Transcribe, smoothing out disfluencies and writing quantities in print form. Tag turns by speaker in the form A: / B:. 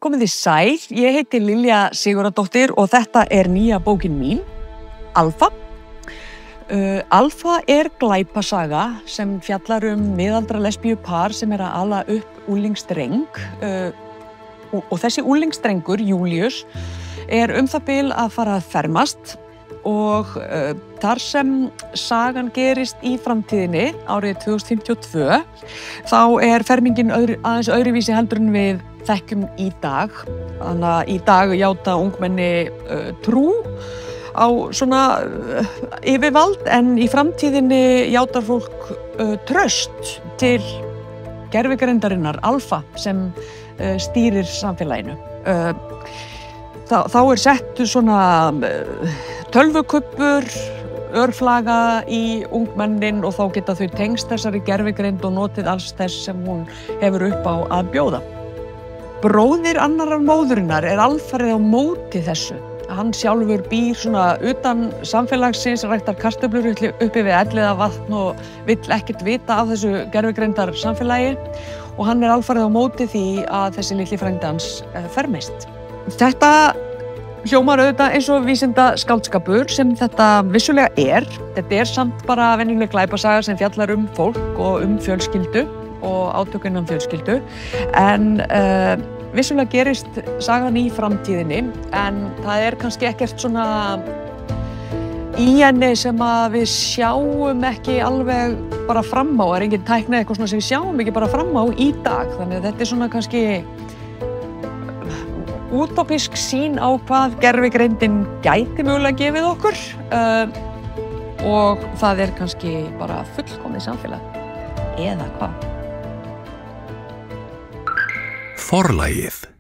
A: Komið þið sæl, ég heiti Lilja Sigurðardóttir og þetta nýja bókin mín, Alfa. Alfa glæpasaga sem fjallar miðaldra lesbíupar sem að ala upp unglingsdreng og þessi unglingsdrengur, Júlíus, það bil að fara að fermast og þar sem sagan gerist í framtíðinni árið 2052 þá fermingin aðeins öðruvísi heldur en við þekkjum í dag. Þannig að í dag játa ungmenni trú á svona yfirvald en í framtíðinni játar fólk traust til gervigreindarinnar Alfa sem stýrir samfélaginu. Þá sett svona tölvukubbur, örflaga í ungmennin og þá geta þau tengst þessari gervigreind og notið alls þess sem hún hefur upp á að bjóða. Bróðir annarrar móðurinnar alfarið á móti þessu. Hann sjálfur býr svona utan samfélagsins, ræktar kartöflur uppi við Elliðavatn og vill ekkert vita af þessu gervigreindar samfélagi og hann alfarið á móti því að þessi litli frændi hans fermist. Þetta hljómar auðvitað eins og vísinda skáldskapur sem þetta vissulega Þetta samt bara venjuleg glæpasaga sem fjallar fólk og fjölskyldu og átök innan fjölskyldu en vissulega gerist sagan í framtíðinni en það kannski ekkert svona í henni sem að við sjáum ekki alveg bara fram á, engin tækni eitthvað svona sem við sjáum ekki bara fram á í dag þannig að þetta svona kannski útópísk sýn á hvað gervigreindin gæti mögulega gefið okkur og það kannski bara fullkomið samfélag eða hvað?
B: Forlagið.